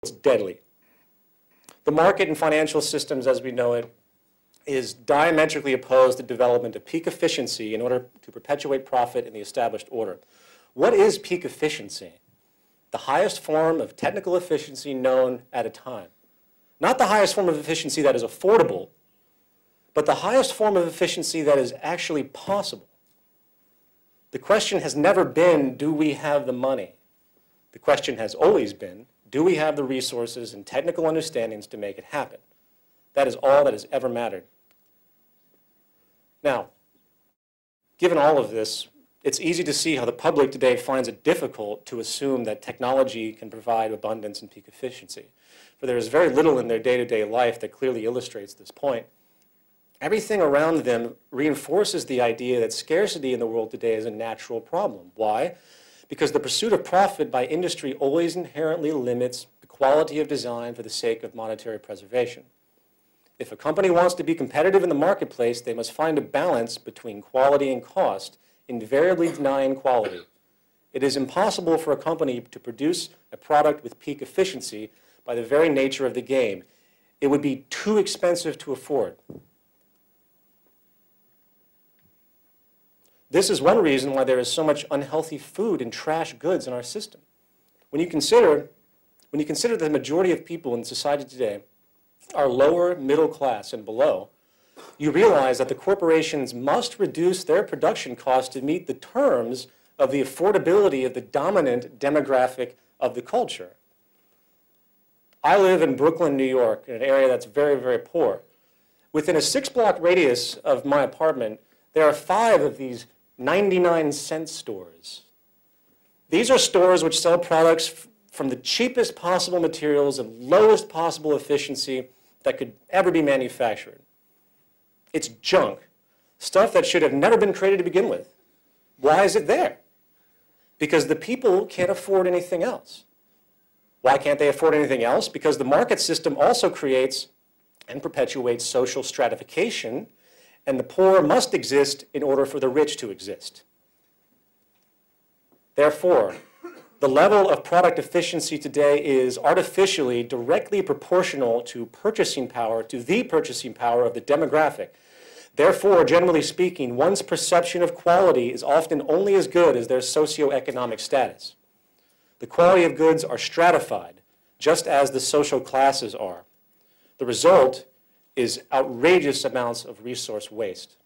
it's deadly. The market and financial systems as we know it is diametrically opposed to development of peak efficiency in order to perpetuate profit in the established order. What is peak efficiency? The highest form of technical efficiency known at a time. Not the highest form of efficiency that is affordable, but the highest form of efficiency that is actually possible. The question has never been, do we have the money? The question has always been, do we have the resources and technical understandings to make it happen? That is all that has ever mattered. Now, given all of this, it's easy to see how the public today finds it difficult to assume that technology can provide abundance and peak efficiency. For there is very little in their day-to-day life that clearly illustrates this point. Everything around them reinforces the idea that scarcity in the world today is a natural problem. Why? Because the pursuit of profit by industry always inherently limits the quality of design for the sake of monetary preservation. If a company wants to be competitive in the marketplace, they must find a balance between quality and cost, invariably denying quality. It is impossible for a company to produce a product with peak efficiency by the very nature of the game. It would be too expensive to afford. This is one reason why there is so much unhealthy food and trash goods in our system. When you consider that the majority of people in society today are lower middle class and below, you realize that the corporations must reduce their production costs to meet the terms of the affordability of the dominant demographic of the culture. I live in Brooklyn, New York, in an area that's very, very poor. Within a 6-block radius of my apartment, there are 5 of these 99-cent stores. These are stores which sell products from the cheapest possible materials and lowest possible efficiency that could ever be manufactured. It's junk, stuff that should have never been created to begin with. Why is it there? Because the people can't afford anything else. Why can't they afford anything else? Because the market system also creates and perpetuates social stratification, and the poor must exist in order for the rich to exist. Therefore, the level of product efficiency today is artificially directly proportional to purchasing power, to the purchasing power of the demographic. Therefore, generally speaking, one's perception of quality is often only as good as their socioeconomic status. The quality of goods are stratified, just as the social classes are. The result is outrageous amounts of resource waste.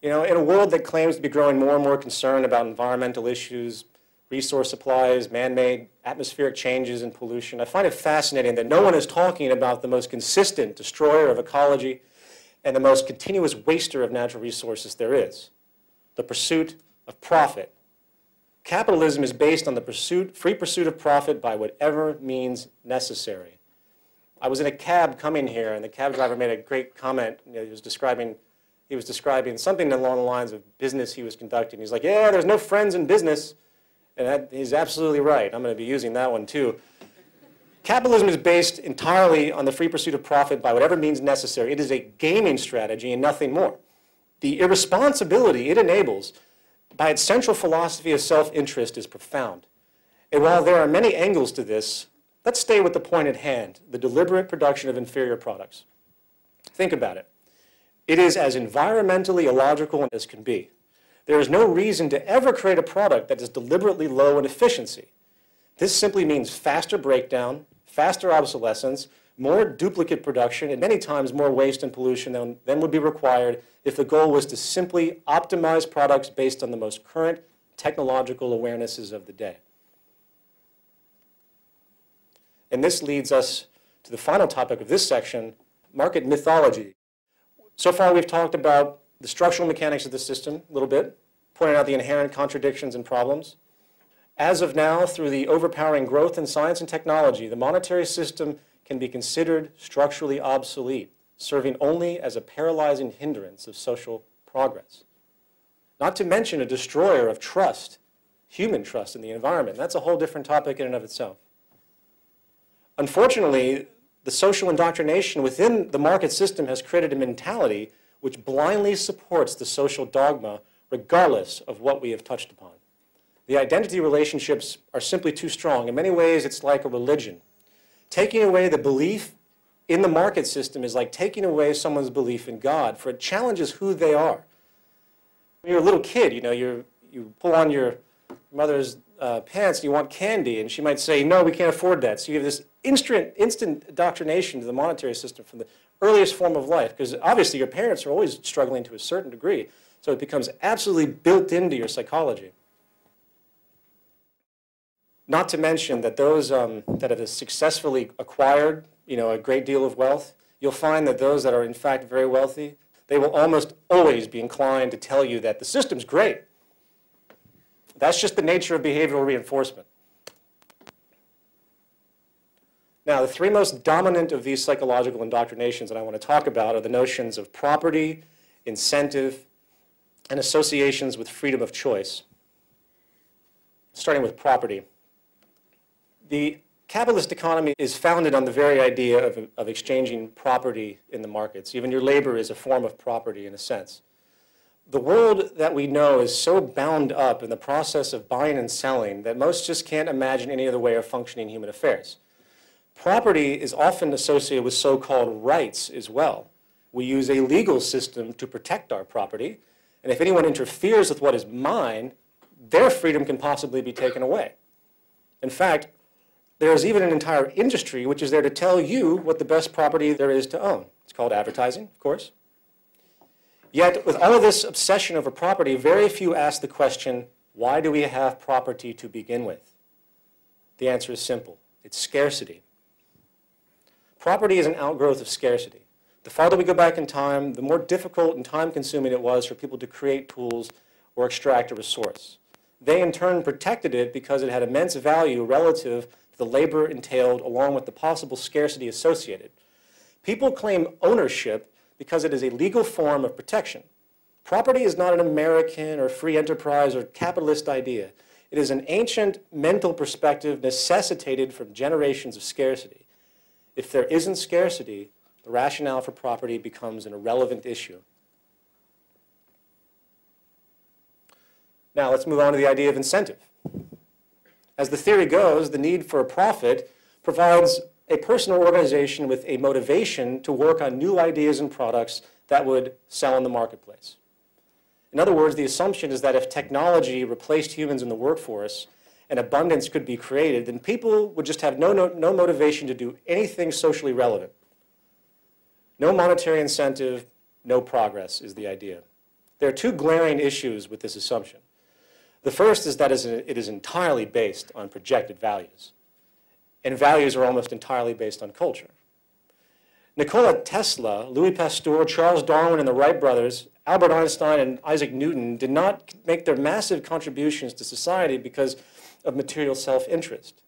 You know, in a world that claims to be growing more and more concerned about environmental issues, resource supplies, man-made atmospheric changes and pollution, I find it fascinating that no one is talking about the most consistent destroyer of ecology and the most continuous waster of natural resources there is, the pursuit of profit. Capitalism is based on the free pursuit of profit by whatever means necessary. I was in a cab coming here, and the cab driver made a great comment. You know, he was describing something along the lines of business he was conducting. He's like, yeah, there's no friends in business. And he's absolutely right. I'm going to be using that one too. Capitalism is based entirely on the free pursuit of profit by whatever means necessary. It is a gaming strategy and nothing more. The irresponsibility it enables by its central philosophy of self-interest is profound. And while there are many angles to this, let's stay with the point at hand, the deliberate production of inferior products. Think about it. It is as environmentally illogical as can be. There is no reason to ever create a product that is deliberately low in efficiency. This simply means faster breakdown, faster obsolescence, more duplicate production, and many times more waste and pollution than would be required if the goal was to simply optimize products based on the most current technological awarenesses of the day. And this leads us to the final topic of this section, market mythology. So far we've talked about the structural mechanics of the system a little bit, pointing out the inherent contradictions and problems. As of now, through the overpowering growth in science and technology, the monetary system can be considered structurally obsolete, serving only as a paralyzing hindrance of social progress. Not to mention a destroyer of trust, human trust in the environment. That's a whole different topic in and of itself. Unfortunately, the social indoctrination within the market system has created a mentality which blindly supports the social dogma regardless of what we have touched upon. The identity relationships are simply too strong. In many ways, it's like a religion. Taking away the belief in the market system is like taking away someone's belief in God, for it challenges who they are. When you're a little kid, you pull on your mother's pants and you want candy, and she might say, no, we can't afford that. So you have this instant indoctrination to the monetary system from the earliest form of life, because obviously your parents are always struggling to a certain degree, so it becomes absolutely built into your psychology. Not to mention that those that have successfully acquired a great deal of wealth, you'll find that those that are in fact very wealthy, they will almost always be inclined to tell you that the system's great. That's just the nature of behavioral reinforcement. Now, the three most dominant of these psychological indoctrinations that I want to talk about are the notions of property, incentive, and associations with freedom of choice. Starting with property. The capitalist economy is founded on the very idea of exchanging property in the markets. Even your labor is a form of property in a sense. The world that we know is so bound up in the process of buying and selling that most just can't imagine any other way of functioning human affairs. Property is often associated with so-called rights as well. We use a legal system to protect our property, and if anyone interferes with what is mine, their freedom can possibly be taken away. In fact, there is even an entire industry which is there to tell you what the best property there is to own. It's called advertising, of course. Yet, with all of this obsession over property, very few ask the question, why do we have property to begin with? The answer is simple. It's scarcity. Property is an outgrowth of scarcity. The farther we go back in time, the more difficult and time-consuming it was for people to create tools or extract a resource. They, in turn, protected it because it had immense value relative to the labor entailed along with the possible scarcity associated. People claim ownership because it is a legal form of protection. Property is not an American or free enterprise or capitalist idea. It is an ancient mental perspective necessitated from generations of scarcity. If there isn't scarcity, the rationale for property becomes an irrelevant issue. Now let's move on to the idea of incentive. As the theory goes, the need for a profit provides a person or organization with a motivation to work on new ideas and products that would sell in the marketplace. In other words, the assumption is that if technology replaced humans in the workforce and abundance could be created, then people would just have no motivation to do anything socially relevant. No monetary incentive, no progress is the idea. There are two glaring issues with this assumption. The first is that it is entirely based on projected values, and values are almost entirely based on culture. Nikola Tesla, Louis Pasteur, Charles Darwin, and the Wright brothers, Albert Einstein, and Isaac Newton did not make their massive contributions to society because of material self-interest.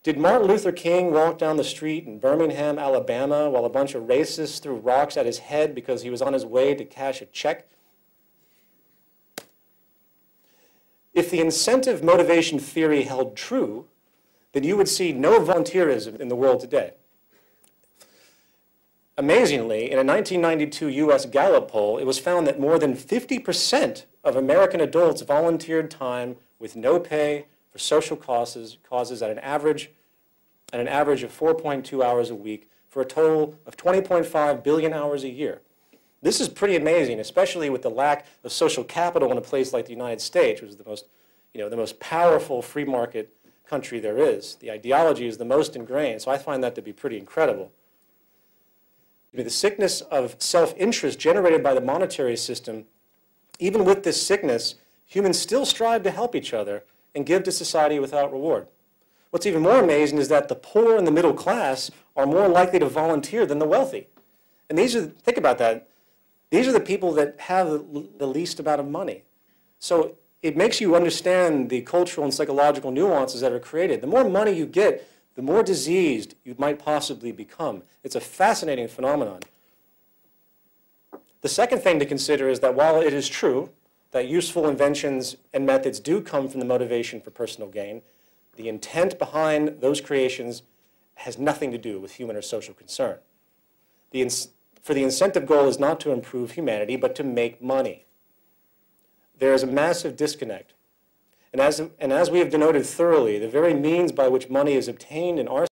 Did Martin Luther King walk down the street in Birmingham, Alabama, while a bunch of racists threw rocks at his head because he was on his way to cash a check? If the incentive motivation theory held true, then you would see no volunteerism in the world today. Amazingly, in a 1992 U.S. Gallup poll, it was found that more than 50% of American adults volunteered time with no pay for social causes at an average of 4.2 hours a week for a total of 20.5 billion hours a year. This is pretty amazing, especially with the lack of social capital in a place like the United States, which is the most powerful free market country there is. The ideology is the most ingrained, so I find that to be pretty incredible. The sickness of self-interest generated by the monetary system, even with this sickness, humans still strive to help each other and give to society without reward. What's even more amazing is that the poor and the middle class are more likely to volunteer than the wealthy. And think about that, these are the people that have the least amount of money. So it makes you understand the cultural and psychological nuances that are created. The more money you get, the more diseased you might possibly become. It's a fascinating phenomenon. The second thing to consider is that while it is true that useful inventions and methods do come from the motivation for personal gain, the intent behind those creations has nothing to do with human or social concern. For the incentive goal is not to improve humanity, but to make money. There is a massive disconnect. And as we have denoted thoroughly, the very means by which money is obtained in our